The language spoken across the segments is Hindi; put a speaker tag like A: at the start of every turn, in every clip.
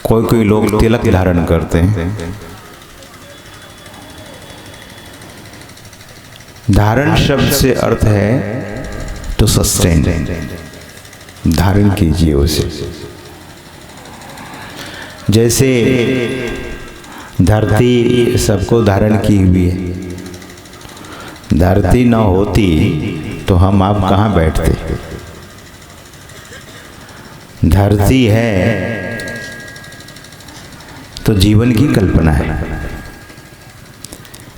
A: कोई कोई लोग तिलक धारण करते हैं। धारण शब्द से अर्थ है टू सस्टेन, धारण कीजिए उसे। जैसे धरती सबको धारण की हुई है, धरती न होती तो हम आप कहाँ बैठते। धरती है तो जीवन की कल्पना है,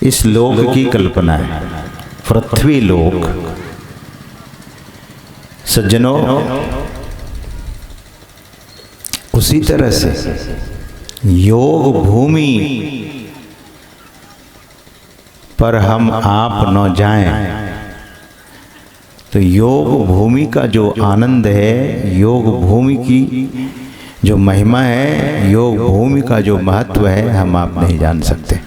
A: इस लोक की कल्पना है, पृथ्वी लोक। सज्जनों, उसी तरह से योग भूमि पर हम आप न जाएं तो योग भूमि का जो आनंद है, योग भूमि की जो महिमा है, योग भूमि का जो महत्व है, हम आप नहीं जान सकते।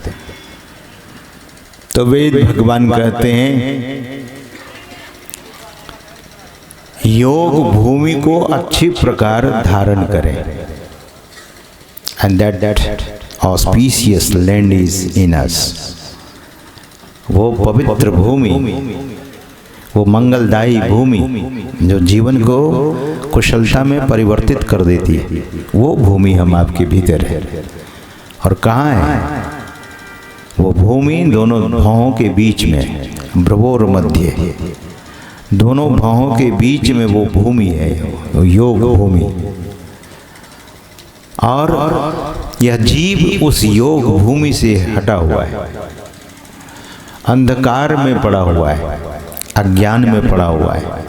A: तो वेद भगवान कहते हैं योग भूमि को अच्छी प्रकार धारण करें। And that auspicious land is in us। वो पवित्र भूमि, वो मंगलदायी भूमि जो जीवन को कुशलता में परिवर्तित कर देती है, वो भूमि हम आपके भीतर है। और कहाँ है वो भूमि? दोनों भौहों के बीच में, भ्रुवोर मध्य, दोनों भौहों के बीच में वो भूमि है, योग भूमि। और यह जीव उस योग भूमि से हटा हुआ है, अंधकार में पड़ा हुआ है, अज्ञान में पड़ा हुआ है,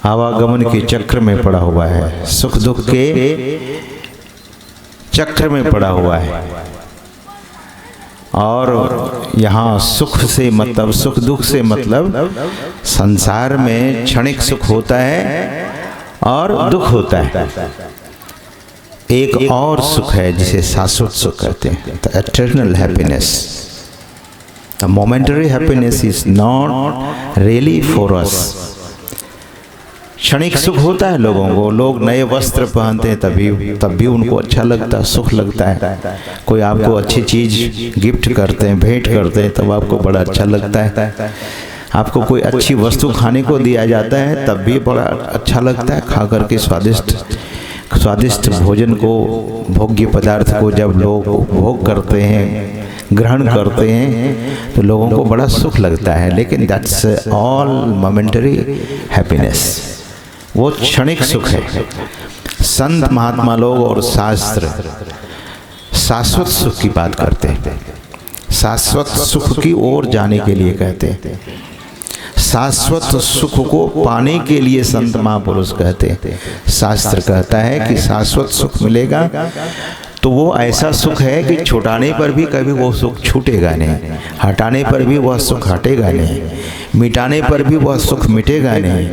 A: आवागमन के चक्र में पड़ा हुआ है, सुख दुख के चक्र में पड़ा हुआ है। और यहाँ सुख से मतलब, सुख दुख से मतलब संसार में क्षणिक सुख होता है और दुख होता है। एक और सुख है जिसे शाश्वत सुख कहते हैं, the eternal happiness. The momentary happiness is not really for us. क्षणिक सुख होता है लोगों को, लोग नए वस्त्र पहनते हैं तब भी उनको अच्छा लगता है, सुख लगता है। कोई आपको अच्छी चीज गिफ्ट करते हैं, भेंट करते हैं, तब आपको बड़ा अच्छा लगता है। आपको कोई अच्छी वस्तु खाने को दिया जाता है तब भी बड़ा अच्छा लगता है। खा करके स्वादिष्ट भोजन को, भोग्य पदार्थ को जब लोग भोग करते हैं, ग्रहण करते हैं, तो लोगों को बड़ा सुख लगता है। लेकिन दैट्स ऑल मोमेंटरी हैप्पीनेस, वो क्षणिक सुख है। संत महात्मा लोग और शास्त्र शाश्वत सुख की बात करते हैं, शाश्वत सुख की ओर जाने के लिए कहते हैं। शाश्वत सुख को पाने के लिए संत महापुरुष कहते हैं। शास्त्र कहता है कि शाश्वत सुख मिलेगा तो वो ऐसा सुख है कि छुटाने पर भी कभी वो सुख छूटेगा नहीं, हटाने पर भी वह सुख हटेगा नहीं, मिटाने पर भी वह सुख मिटेगा नहीं,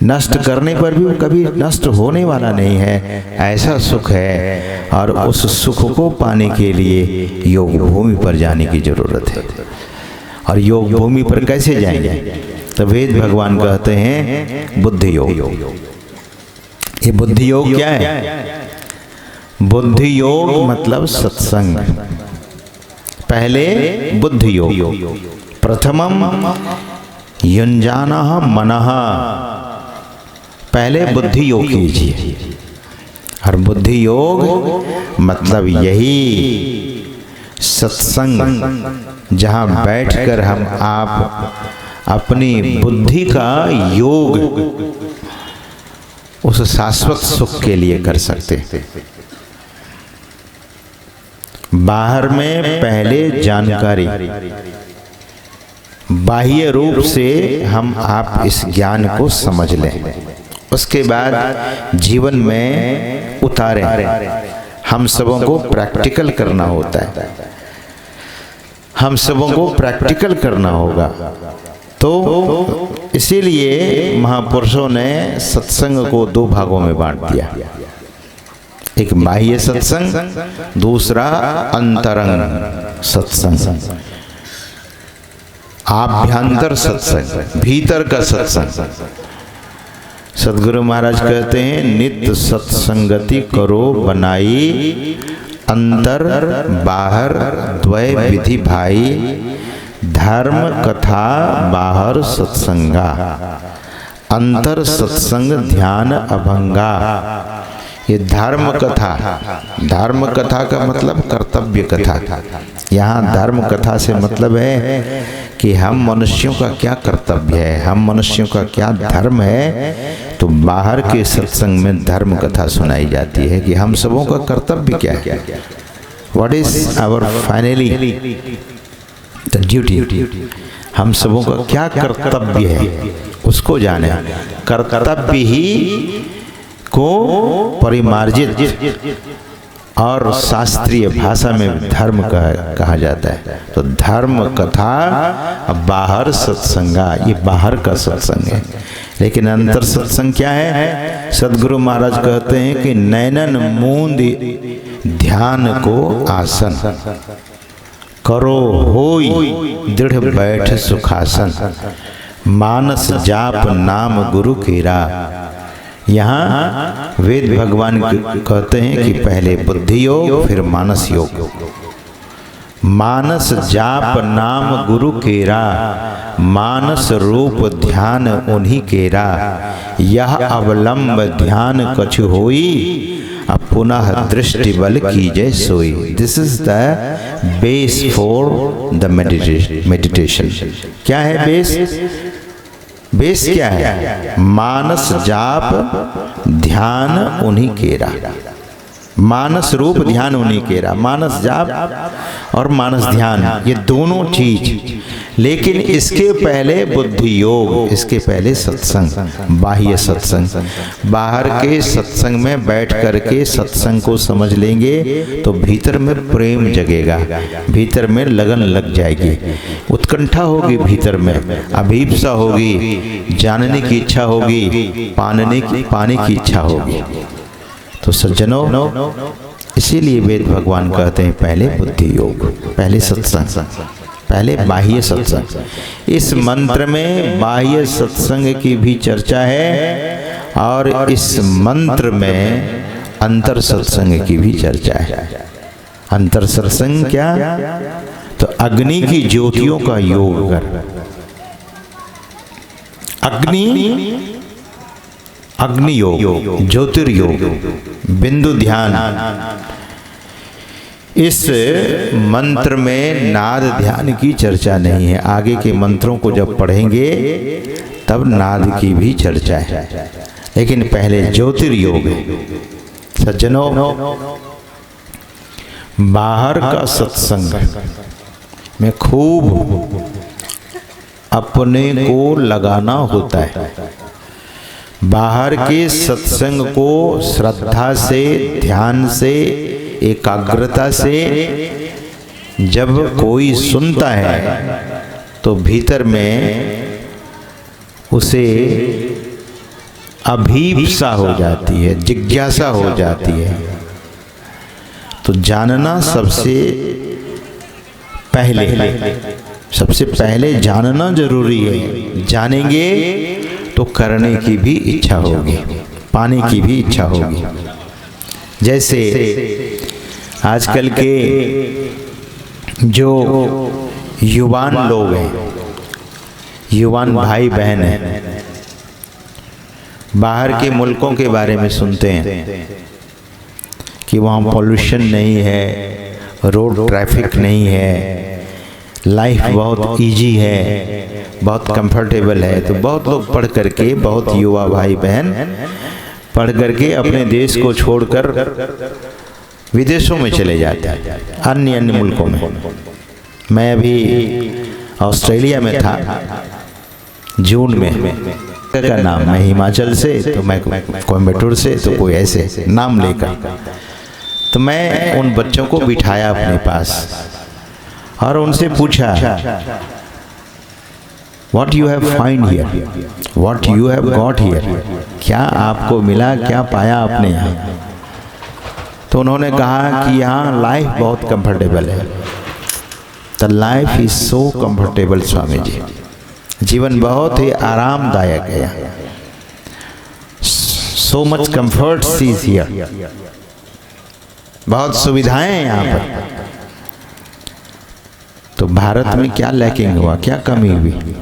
A: नष्ट करने पर भी वो कभी नष्ट होने वाला नहीं है। ऐसा सुख है और उस सुख को पाने के लिए योग भूमि पर जाने की जरूरत है। और योग भूमि पर कैसे जाएंगे? तो वेद भगवान कहते हैं बुद्धि योग। ये बुद्धि योग क्या है? बुद्धि योग मतलब सत्संग। पहले बुद्धि योग, प्रथमम युञ्जानः मनः। पहले बुद्धि योग कीजिए। और बुद्धि योग मतलब यही सत्संग, जहाँ बैठकर हम आप अपनी बुद्धि का योग उस शाश्वत सुख के लिए कर सकते। बाहर में पहले जानकारी, बाह्य रूप से हम आप इस ज्ञान को समझ लें, उसके बाद जीवन में उतारें। हम सबों को प्रैक्टिकल करना होता है, हम सबों को प्रैक्टिकल करना होगा। तो इसीलिए महापुरुषों ने सत्संग को दो भागों में बांट दिया, एक बाह्य सत्संग, दूसरा अंतरंग सत्संग, आभ्यंतर सत्संग, भीतर का सत्संग। सदगुरु महाराज कहते हैं नित्य सत्संगति करो बनाई, अंतर बाहर द्वय विधि भाई, धर्म कथा बाहर सत्संगा, अंतर सत्संग ध्यान अभंगा। ये धर्म कथा का मतलब कर्तव्य कथा। यहाँ धर्म कथा से मतलब है कि हम मनुष्यों का क्या कर्तव्य है, हम मनुष्यों का क्या धर्म है। तो बाहर के सत्संग में धर्म कथा सुनाई जाती है कि हम सबों का कर्तव्य क्या है, what is our finally the duty, हम सबों का क्या कर्तव्य है उसको जाने। कर्तव्य ही को परिमार्जित और शास्त्रीय भाषा में धर्म कहा जाता है। तो धर्म कथा बाहर सत्संगा, ये बाहर का सत्संग है। लेकिन अंतर सत्संग क्या है? सदगुरु महाराज कहते हैं कि नैनन मूंद ध्यान को आसन, करो होई दृढ़ बैठ सुखासन, मानस जाप नाम गुरु केरा। यहाँ वेद भगवान कहते हैं कि पहले बुद्धि योग फिर मानस योग। मानस जाप नाम गुरु केरा, मानस रूप ध्यान उन्हीं केरा, यह अवलंब ध्यान कछु होई, अब पुनः दृष्टि बल कीजे सोई। This is the base for the meditation. क्या है बेस? बेस क्या है? मानस जाप ध्यान उन्हीं केरा, मानस रूप ध्यान उन्हीं केरा। मानस जाप और मानस ध्यान ये दोनों चीज, लेकिन इसके पहले बुद्धि योग, इसके पहले सत्संग, बाह्य सत्संग। बाहर के सत्संग में बैठ करके सत्संग को समझ लेंगे तो भीतर में प्रेम जगेगा, भीतर में लगन लग जाएगी, उत्कंठा होगी, भीतर में अभीप्सा होगी, जानने की इच्छा होगी, पाने की इच्छा होगी। तो सज्जनों, इसीलिए वेद भगवान कहते हैं पहले बुद्धि योग, पहले सत्संग, पहले बाह्य सत्संग। इस मंत्र में बाह्य सत्संग की भी चर्चा है और इस मंत्र में अंतर सत्संग की भी चर्चा है। अंतर सत्संग क्या? तो अग्नि की ज्योतियों का योग कर, अग्नि योग, ज्योतिर्योग, बिंदु ध्यान। इस मंत्र में नाद ध्यान की चर्चा नहीं है। आगे के मंत्रों को जब पढ़ेंगे तब नाद की भी चर्चा है, लेकिन पहले ज्योतिर्योग है। सज्जनों, बाहर का सत्संग में खूब अपने को लगाना होता है। बाहर के सत्संग को श्रद्धा से, ध्यान से, एकाग्रता से जब कोई सुनता है तो भीतर में उसे अभीप्सा हो जाती है, जिज्ञासा हो जाती है। तो जानना सबसे पहले जानना जरूरी है। जानेंगे तो करने की भी इच्छा होगी, पाने की भी इच्छा होगी। जैसे आजकल के जो युवान लोग हैं, युवान भाई बहन हैं, बाहर के मुल्कों के बारे में सुनते हैं कि वहाँ पॉल्यूशन नहीं है, रोड ट्रैफिक नहीं है, लाइफ बहुत इजी है, बहुत कंफर्टेबल है। तो बहुत लोग पढ़ करके, बहुत युवा भाई बहन पढ़ करके अपने देश को छोड़कर विदेशों में चले जाते हैं, अन्य मुल्कों में। मैं अभी ऑस्ट्रेलिया में था जून में, का नाम, मैं हिमाचल से, तो मैं कोयम्बटूर से, तो कोई ऐसे नाम लेकर, तो मैं उन बच्चों को बिठाया अपने पास और उनसे पूछा, What you have find here? What you have got here? क्या आपको मिला, क्या पाया आपने यहाँ? तो उन्होंने कहा कि यहाँ लाइफ बहुत कंफर्टेबल है। The life is so comfortable Swami ji, जीवन बहुत ही आरामदायक है। So much comfort is here, बहुत सुविधाएं हैं यहाँ पर। तो भारत में क्या लैकिंग हुआ, क्या कमी हुई?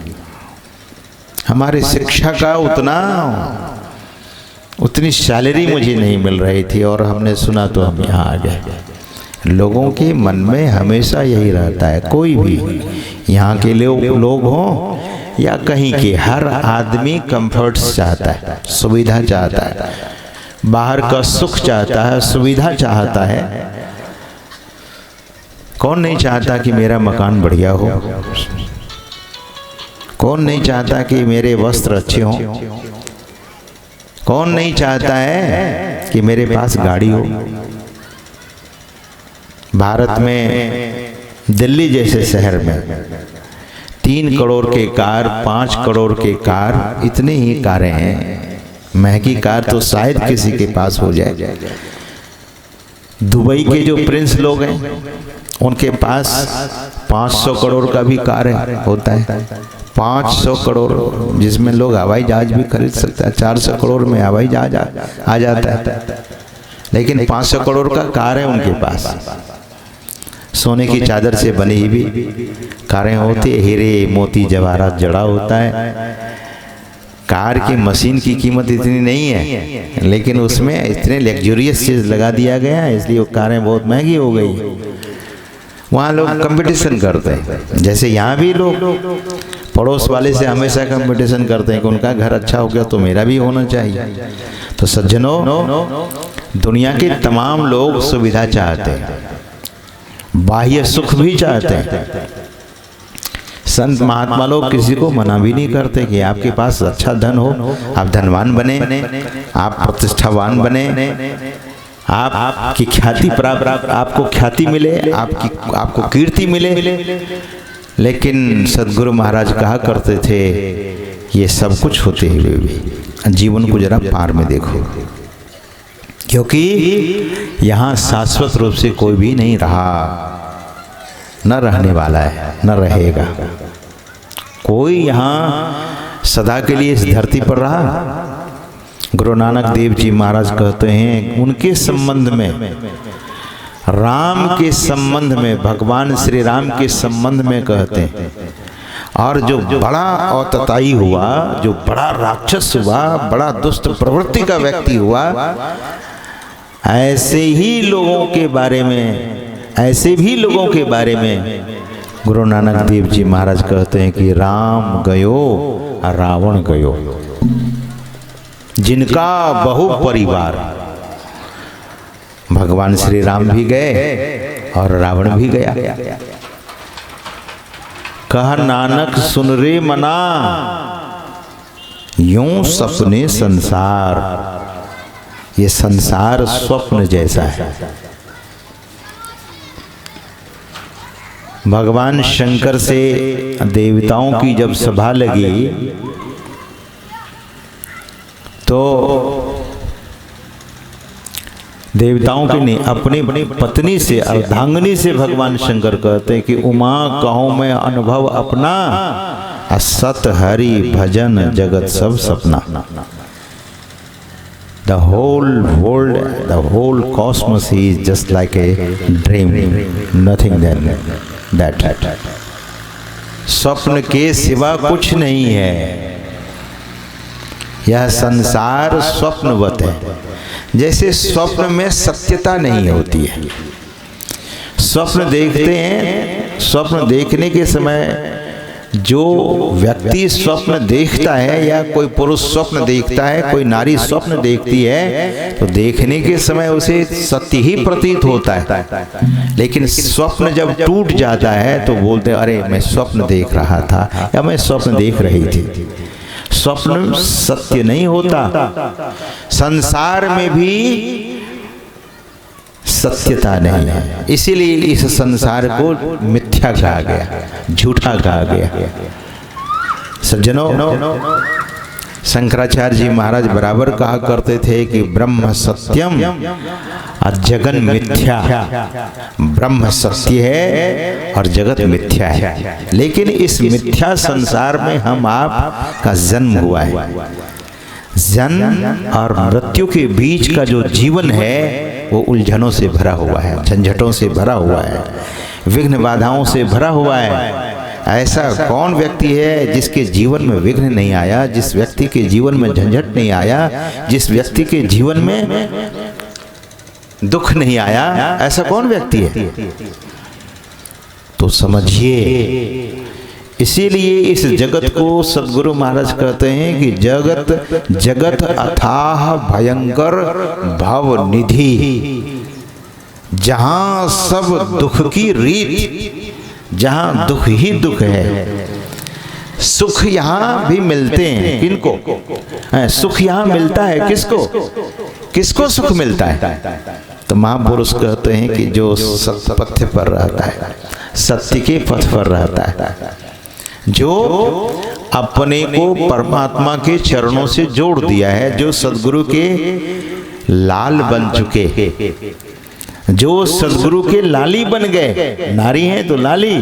A: हमारे शिक्षा का उतनी सैलरी मुझे नहीं मिल रही थी और हमने सुना तो हम यहाँ आ गए। लोगों के मन में हमेशा यही रहता है, कोई भी यहाँ के लोग हों या कहीं के, हर आदमी कंफर्ट चाहता है, सुविधा चाहता है, बाहर का सुख चाहता है, सुविधा चाहता है। कौन नहीं चाहता कि मेरा मकान बढ़िया हो? कौन नहीं चाहता कि मेरे वस्त्र अच्छे हों? कौन नहीं चाहता है कि मेरे पास गाड़ी हो? भारत में दिल्ली जैसे शहर में 3 करोड़ के कार, 5 करोड़ के कार, इतनी ही कारें हैं। महंगी कार तो शायद किसी के पास हो जाए। दुबई के जो प्रिंस लोग हैं उनके पास 500 करोड़ का भी कार होता है। 500 करोड़, जिसमें लोग हवाई जहाज भी खरीद सकते हैं। 400 करोड़ में हवाई जहाज आ जाता है, लेकिन 500 करोड़ का कार है उनके पास। सोने की चादर से बनी हुई कारें होती है, हीरे मोती जवाहरात जड़ा होता है। कार की मशीन की कीमत इतनी नहीं है, लेकिन उसमें इतने लग्जरियस चीज लगा दिया गया है, इसलिए वो कारें बहुत महंगी हो गई। वहाँ लोग कंपटीशन करते हैं, जैसे यहाँ भी लोग पड़ोस वाले से हमेशा कंपटीशन करते हैं कि उनका घर अच्छा हो गया तो मेरा भी होना चाहिए। तो सज्जनों, दुनिया के तमाम लोग सुविधा चाहते हैं, बाह्य सुख भी चाहते हैं। संत महात्मा लोग किसी को मना भी नहीं करते कि आपके पास अच्छा धन हो, आप धनवान बने, आप प्रतिष्ठावान बने, आपकी ख्याति प्राप्त, आपको ख्याति मिले, आपको कीर्ति मिले। लेकिन सदगुरु महाराज कहा करते थे, ये सब कुछ होते हुए भी जीवन को जरा पार में देखो, क्योंकि यहाँ शाश्वत रूप से कोई भी नहीं रहा, न रहने वाला है, न रहेगा कोई। यहाँ सदा के लिए इस धरती पर रहा। गुरु नानक देव जी महाराज कहते हैं, उनके संबंध में, राम के संबंध में, भगवान श्री राम के संबंध में कहते हैं, और जो बड़ा औतताई हुआ, जो बड़ा राक्षस हुआ, बड़ा दुष्ट प्रवृत्ति का व्यक्ति हुआ, ऐसे ही लोगों के बारे में, ऐसे भी लोगों के बारे में गुरु नानक देव जी महाराज कहते हैं कि राम गयो रावण गयो, जिनका बहु परिवार। भगवान श्री राम भी गए और रावण भी गया। कहा नानक सुन रे मना, यूं सपने संसार, ये संसार स्वप्न जैसा है। भगवान शंकर से देवताओं की जब सभा लगी तो देवताओं की नहीं, अपनी पत्नी से, अर्धांगिनी से भगवान शंकर कहते हैं कि उमा कहूँ मैं अनुभव अपना, असत हरि भजन जगत सब सपना। The whole world, the whole cosmos is just like a dream, nothing than that. स्वप्न के सिवा कुछ नहीं है। यह संसार स्वप्नवत है, जैसे स्वप्न में सत्यता नहीं होती है। स्वप्न देखते हैं, स्वप्न देखने के समय जो व्यक्ति स्वप्न देखता है, या कोई पुरुष स्वप्न देखता है, कोई नारी स्वप्न देखती है, तो देखने के समय उसे सत्य ही प्रतीत होता है। लेकिन स्वप्न जब टूट जाता है तो बोलते हैं, अरे मैं स्वप्न देख रहा था या मैं स्वप्न देख रही थी। स्वप्न सत्य नहीं होता। संसार में भी सत्यता नहीं है, इसीलिए इस संसार को मिथ्या कहा गया, झूठा कहा गया। सज्जनों, शंकराचार्य जी महाराज बराबर कहा करते थे कि ब्रह्म सत्यम और जगन मिथ्या। ब्रह्म सत्य है और जगत मिथ्या है, लेकिन इस मिथ्या संसार में हम आप का जन्म हुआ है। जन्म और मृत्यु के बीच का जो जीवन है वो उलझनों से भरा हुआ है, झंझटों से भरा हुआ है, विघ्न बाधाओं से भरा हुआ है। ऐसा कौन व्यक्ति है जिसके जीवन में विघ्न नहीं आया, जिस व्यक्ति के जीवन में झंझट नहीं आया, जिस व्यक्ति के जीवन में दुख नहीं आया, ऐसा कौन व्यक्ति है? तो समझिए, इसीलिए इस जगत को सद्गुरु महाराज कहते हैं कि जगत अथाह भयंकर भव निधि। जहां सब दुख की रीत, जहां दुख ही दुख है, सुख यहाँ भी मिलते हैं। किनको सुख यहाँ मिलता है? किसको सुख मिलता है? तो महापुरुष कहते हैं कि जो सत्य पथ पर रहता है, सत्य के पथ पर रहता है, जो अपने को परमात्मा के चरणों से जोड़ दिया है, जो सद्गुरु के लाल बन चुके, जो सद्गुरु के लाली बन गए। नारी हैं तो लाली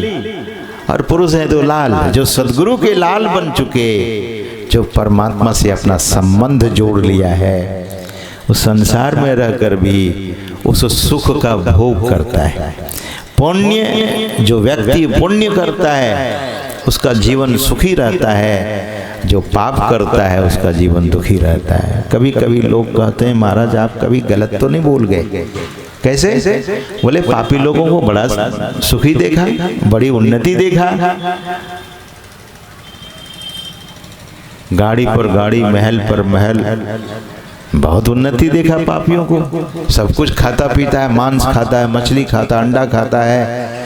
A: और पुरुष हैं तो लाल। जो सद्गुरु के लाल बन चुके, जो परमात्मा से अपना संबंध जोड़ लिया है, उस संसार में रहकर भी उस सुख का भोग करता है। पुण्य, जो व्यक्ति पुण्य करता है उसका जीवन सुखी रहता है, जो पाप करता है उसका जीवन दुखी रहता है। कभी कभी लोग कहते हैं महाराज आप कभी गलत तो नहीं बोल गए? कैसे? बोले पापी लोगों को बड़ा सुखी देखा, बड़ी उन्नति देखा, गाड़ी पर गाड़ी, महल पर महल, बहुत उन्नति देखा पापियों को। सब कुछ खाता पीता है, मांस खाता है, मछली खाता, अंडा खाता है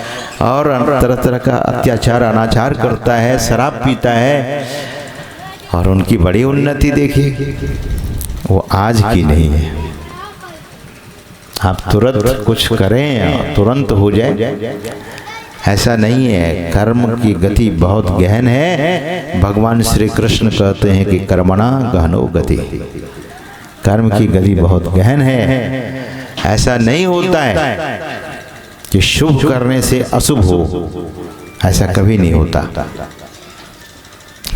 A: और तरह तरह का अत्याचार अनाचार करता है, शराब पीता है, और उनकी बड़ी उन्नति देखिए। वो आज की नहीं है। आप तुरंत कुछ करें और तुरंत हो जाए, ऐसा नहीं है। कर्म की गति बहुत गहन है। भगवान श्री कृष्ण कहते हैं कि कर्मणा गहनो गति, कर्म की गति बहुत गहन है। ऐसा नहीं होता है कि शुभ करने से अशुभ हो, ऐसा कभी नहीं होता।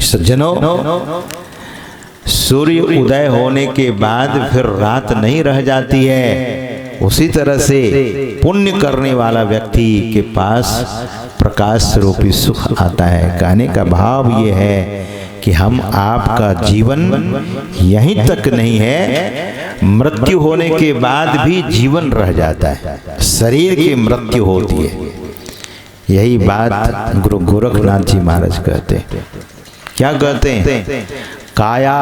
A: सज्जनों, सूर्य उदय होने के बाद फिर रात नहीं रह जाती है। उसी तरह से पुण्य करने वाला व्यक्ति के पास प्रकाश रूपी सुख आता है। कहने का भाव ये है कि हम आपका जीवन यहीं तक नहीं है, मृत्यु होने के बाद भी जीवन रह जाता है, शरीर की मृत्यु होती है। यही बात गुरु गोरखनाथ जी महाराज कहते हैं। क्या कहते हैं? काया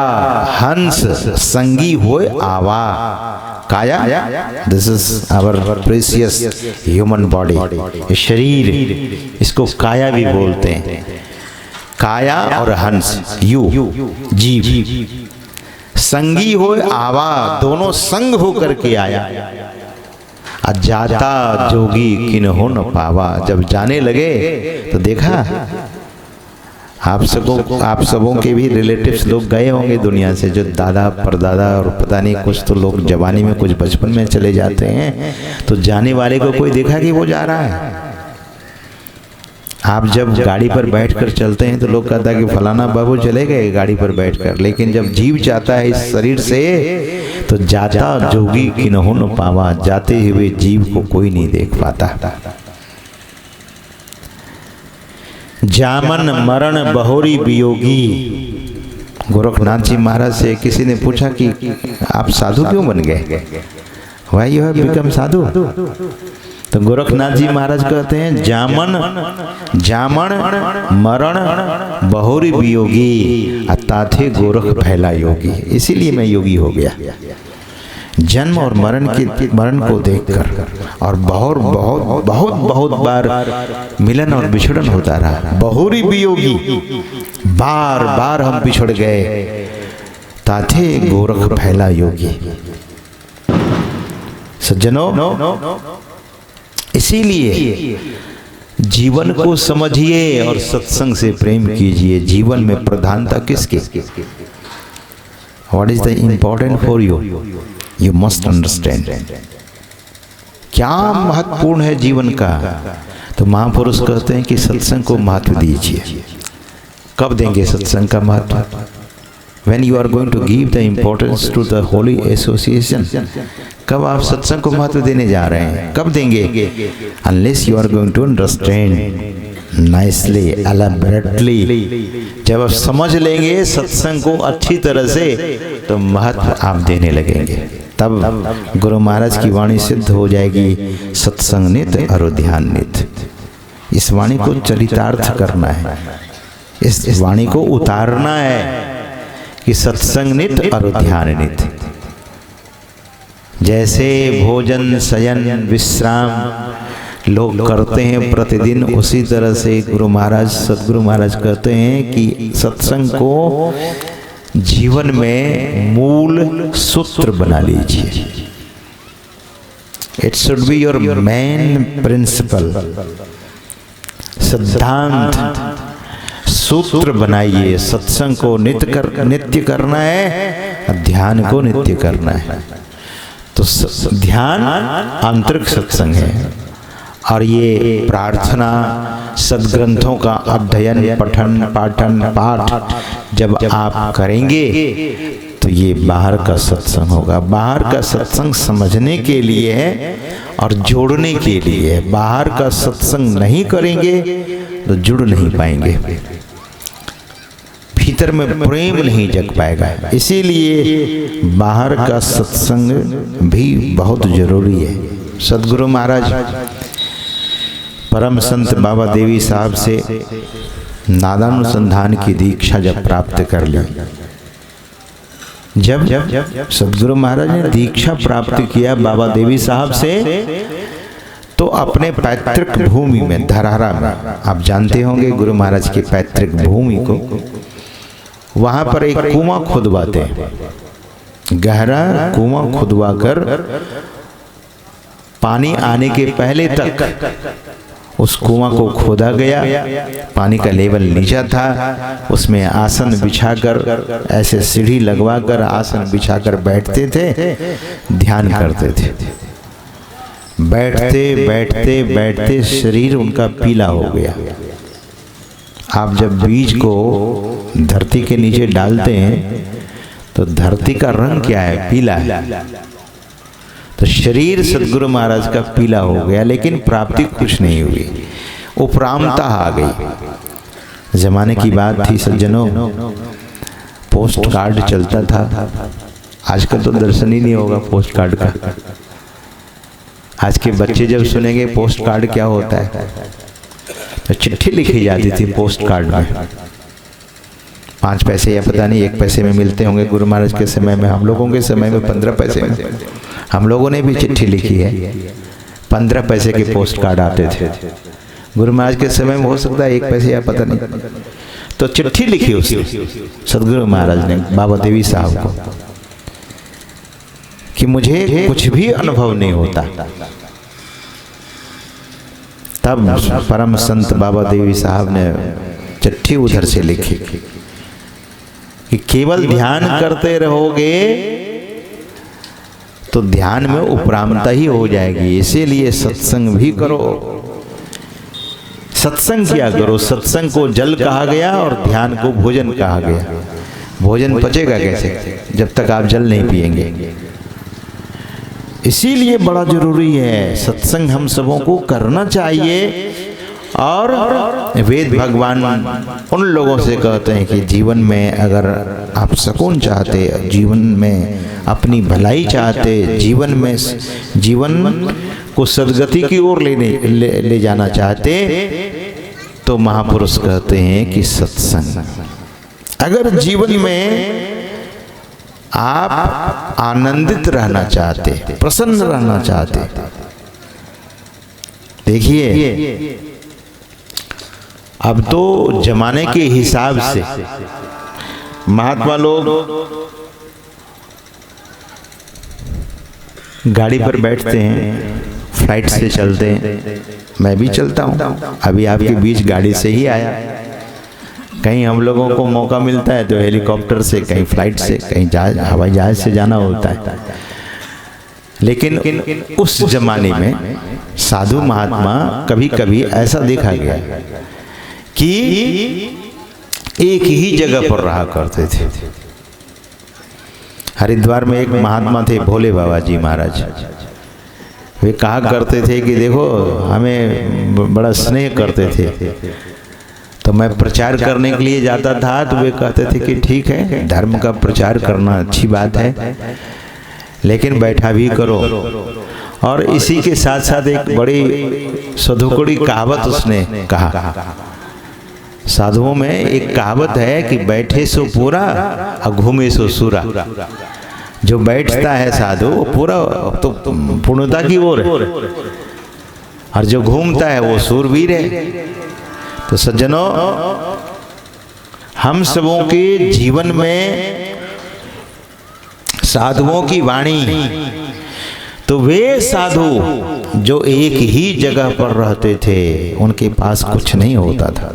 A: हंस संगी होय आवा। काया, this is our precious human body, शरीर, इसको काया भी बोलते हैं। काया और हंस, यू जीव, संगी होय आवा, दोनों संग होकर के आया। जाता जोगी किन्हों न पावा, जब जाने लगे तो देखा आप सबों के भी रिलेटिव्स लोग गए होंगे दुनिया से, जो दादा परदादा और पता नहीं कुछ तो लोग जवानी में कुछ बचपन में चले जाते हैं, तो जाने वाले को कोई देखा कि वो जा रहा है। आप जब गाड़ी पर बैठकर चलते हैं तो लोग कहता है कि फलाना बाबू चले गए गाड़ी पर बैठकर, लेकिन जब जीव जाता है इस शरीर से तो जाता जोगी किन्हों न पावा, जाते हुए जीव को कोई नहीं देख पाता। जामन मरण बहोरी वियोगी। गोरखनाथ जी महाराज से किसी ने पूछा कि आप साधु क्यों बन गए? व्हाई यू हैव बिकम साधु? तो गोरखनाथ जी महाराज कहते हैं जामन मरण बहोरी वियोगी, अताथे गोरख फैला योगी। इसीलिए मैं योगी हो गया। जन्म और मरण को देखकर और बहुत बार मिलन और बिछड़न होता रहा। बहुरी वियोगी, बार बार हम बिछड़ गए, ताथे गोरख फैला योगी। सज्जनों, इसीलिए जीवन को समझिए और सत्संग से प्रेम कीजिए। जीवन में प्रधानता किसकी? What is the important for you? You must understand. क्या महत्वपूर्ण है जीवन का? तो महापुरुष कहते हैं कि सत्संग को महत्व दीजिए। कब देंगे सत्संग का महत्व? When you are going to give the importance to the holy association, कब आप सत्संग को महत्व देने जा रहे हैं, कब देंगे? Unless you are going to understand nicely, elaborately, जब आप समझ लेंगे सत्संग को अच्छी तरह से तो महत्व आप देने लगेंगे, तब गुरु महाराज की वाणी सिद्ध हो जाएगी, सत्संग नित और ध्यान नित। इस वाणी को चरितार्थ करना है, इस वाणी को उतारना है कि सत्संग नित और ध्यान नित। जैसे भोजन शयन विश्राम लोग करते हैं प्रतिदिन, उसी तरह से गुरु महाराज सदगुरु महाराज कहते हैं कि सत्संग को जीवन में मूल सूत्र बना लीजिए। It should be your main principle, सिद्धांत सूत्र बनाइए। सत्संग को नित्य करना है, ध्यान को नित्य करना है। तो ध्यान आंतरिक सत्संग है, और ये प्रार्थना सद्ग्रंथों का अध्ययन पठन पाठन पाठ जब आप करेंगे तो ये बाहर का सत्संग होगा। बाहर का सत्संग समझने के लिए है और जोड़ने के लिए है। बाहर का सत्संग नहीं करेंगे तो जुड़ नहीं पाएंगे, भीतर में प्रेम नहीं जग पाएगा। इसीलिए बाहर का सत्संग भी बहुत जरूरी है। सदगुरु महाराज परम संत बाबा देवी साहब से नादानुसंधान की दीक्षा जब प्राप्त कर ली, जब सदगुरु महाराज ने दीक्षा प्राप्त किया बाबा देवी साहब से, तो अपने पैतृक भूमि में धरहरा में, आप जानते होंगे गुरु महाराज की पैतृक भूमि को, वहां पर एक कुआं खुदवाते, गहरा कुआं खुदवा कर पानी आने के पहले तक उस कुआं को खोदा गया। पानी का लेवल नीचा था, उसमें आसन बिछाकर, ऐसे सीढ़ी लगवाकर आसन बिछाकर बैठते थे, ध्यान करते थे। बैठते बैठते बैठते शरीर उनका पीला हो गया। आप जब बीज को धरती के नीचे डालते हैं तो धरती का रंग क्या है? पीला है। तो शरीर सदगुरु महाराज का पीला हो गया, लेकिन प्राप्ति कुछ नहीं हुई, उपरामता आ गई। जमाने की बात थी सज्जनों, पोस्ट कार्ड चलता था। आजकल तो दर्शन ही नहीं होगा पोस्ट कार्ड का। आज के बच्चे जब सुनेंगे पोस्ट कार्ड क्या होता है, तो चिट्ठी लिखी जाती थी पोस्ट कार्ड में, 5 पैसे या पता नहीं 1 पैसे में मिलते होंगे। गुरु महाराज के समय में, हम लोगों के समय में 15 पैसे में, हम लोगों ने भी चिट्ठी लिखी है। 15 पैसे के पोस्ट कार्ड आते थे। गुरु महाराज के समय में हो सकता है 1 पैसे या पता नहीं। तो चिट्ठी लिखी उसने सदगुरु महाराज ने बाबा देवी साहब को कि मुझे कुछ भी अनुभव नहीं होता। तब परम संत बाबा देवी साहब ने चिट्ठी उधर से लिखी कि केवल ध्यान करते रहोगे तो ध्यान में उपरामता ही हो जाएगी। इसीलिए सत्संग भी करो। सत्संग किया करो। सत्संग को जल कहा गया और ध्यान को भोजन कहा गया। भोजन पचेगा कैसे जब तक आप जल नहीं पिएंगे? इसीलिए बड़ा जरूरी है सत्संग हम सबों को करना चाहिए। और वेद भगवान उन लोगों से कहते हैं कि जीवन में अगर आप सुकून चाहते, जीवन में अपनी भलाई चाहते, जीवन को सद्गति की ओर ले जाना चाहते, तो महापुरुष कहते हैं कि सत्संग। अगर जीवन में आप आनंदित रहना चाहते, प्रसन्न रहना चाहते, देखिए अब तो जमाने के हिसाब से महात्मा लोग गाड़ी पर बैठते हैं, फ्लाइट से चलते हैं। मैं भी चलता हूँ, अभी आपके बीच गाड़ी से ही आया। कहीं हम लोगों को मौका मिलता है तो हेलीकॉप्टर से, कहीं फ्लाइट से, कहीं हवाई जहाज से जाना होता है। लेकिन उस जमाने में साधु महात्मा कभी कभी ऐसा देखा गया कि एक ही जगह पर रहा करते थे। हरिद्वार में एक महात्मा थे भोले बाबा जी महाराज। वे कहा करते थे कि देखो हमें बड़ा स्नेह करते थे, तो मैं प्रचार करने के लिए जाता था तो वे कहते थे कि ठीक है, धर्म का प्रचार करना अच्छी बात है, लेकिन बैठा भी करो। और इसी के साथ साथ एक बड़ी सधुकड़ी कहावत उसने कहा। साधुओं में एक कहावत है कि बैठे सो पूरा और घूमे सो सूरा। जो बैठता है साधु वो पूरा तो पूर्णता की ओर है, और जो घूमता है वो सूरवीर है। तो सज्जनों, हम सबों के जीवन में साधुओं की वाणी, तो वे साधु जो एक ही जगह पर रहते थे उनके पास कुछ नहीं होता था।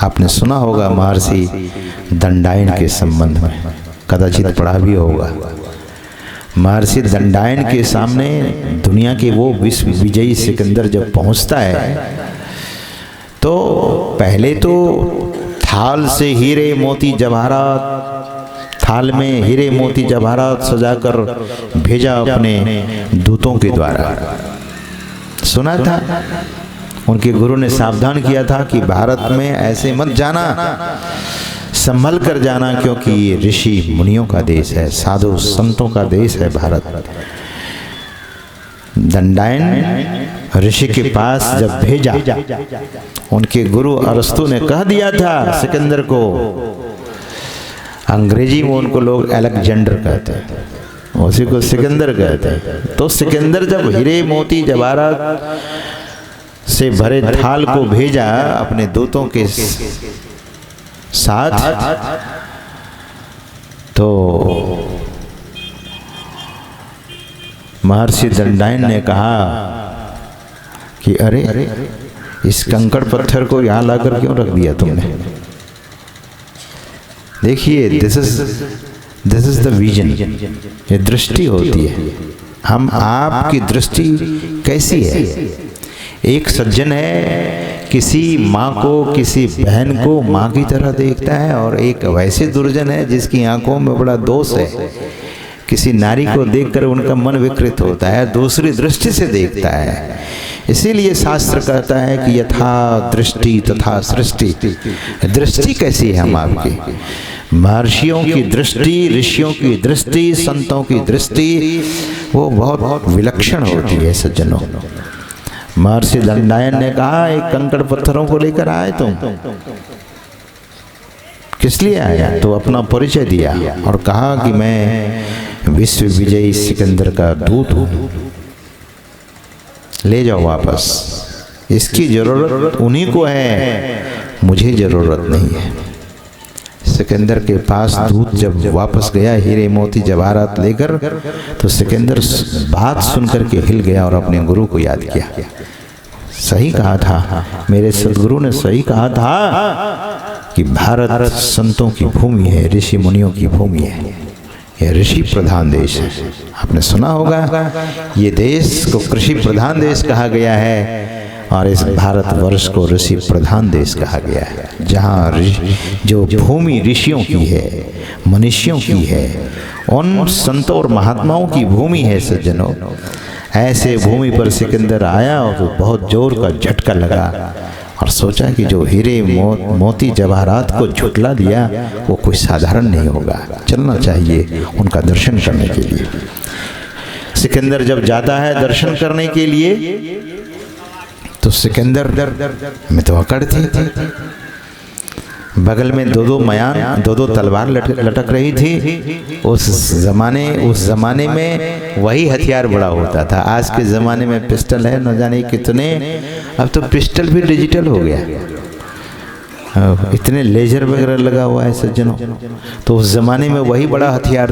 A: आपने सुना होगा महर्षि दंडायन के संबंध में, कदाचित पढ़ा भी होगा। महर्षि दंडायन के सामने दुनिया के वो विश्व विजयी सिकंदर जब पहुंचता है तो पहले तो थाल से हीरे मोती जवाहरात, थाल में हीरे मोती जवाहरात सजाकर भेजा अपने दूतों के द्वारा। सुना था उनके गुरु ने सावधान किया था कि भारत में ऐसे मत जाना, संभल कर जाना, क्योंकि ये ऋषि मुनियों का देश है, साधु संतों का देश है भारत। दंडायन ऋषि के पास जब भेजा, उनके गुरु अरस्तु ने कह दिया था सिकंदर को, अंग्रेजी में उनको लोग अलेक्जेंडर कहते हैं, उसी को सिकंदर कहते हैं। तो सिकंदर जब हीरे मोती जवाहरात से भरे थाल को भेजा अपने दूतों के साथ, तो महर्षि दंडायन ने कहा कि अरे इस कंकड़ पत्थर को यहाँ लाकर क्यों रख दिया तुमने। देखिए, दिस इज द विजन, ये दृष्टि होती है। हम आपकी दृष्टि कैसी है? एक सज्जन है किसी माँ को, किसी बहन को माँ की तरह देखता है, और एक वैसे दुर्जन है जिसकी आंखों में बड़ा दोष है, किसी नारी को देखकर उनका मन विकृत होता है, दूसरी दृष्टि से देखता है। इसीलिए शास्त्र कहता है कि यथा दृष्टि तथा सृष्टि। दृष्टि कैसी है हम आपकी? महर्षियों की दृष्टि, ऋषियों की दृष्टि, संतों की दृष्टि वो बहुत विलक्षण होती है सज्जनों। महर्षि दंडायन ने कहा, एक कंकड़ पत्थरों को लेकर आए तुम, किस लिए आया? तो अपना परिचय दिया और कहा कि मैं विश्व विजयी सिकंदर का दूत हूँ, ले जाओ वापस। इसकी जरूरत उन्हीं को है, मुझे जरूरत नहीं है। सिकंदर के पास दूत जब वापस गया हीरे मोती जवाहरात लेकर, तो सिकंदर बात सुनकर के हिल गया और अपने गुरु को याद किया। सही कहा था, मेरे सदगुरु ने सही कहा था कि भारत संतों की भूमि है, ऋषि मुनियों की भूमि है, यह ऋषि प्रधान देश है। आपने सुना होगा ये देश को कृषि प्रधान देश कहा गया है, और इस भारतवर्ष को ऋषि प्रधान देश कहा गया है, जहाँ जो भूमि ऋषियों की है, मनुष्यों की है, उन संतों और महात्माओं की भूमि है सज्जनों। ऐसे भूमि पर सिकंदर आया और तो बहुत जोर का झटका लगा और सोचा कि जो हीरे मोती जवाहरात को झुटला दिया वो कोई साधारण नहीं होगा, चलना चाहिए उनका दर्शन करने के लिए। सिकंदर जब जाता है दर्शन करने के लिए, तो सिकंदर में तो अकड़ थी, बगल में दो तलवार लटक रही थी। उस जमाने में वही हथियार बड़ा होता था। आज के ज़माने में पिस्टल है न जाने कितने, अब तो पिस्टल भी डिजिटल हो गया, इतने लेजर वगैरह लगा हुआ है सज्जनों। तो उस ज़माने में वही बड़ा हथियार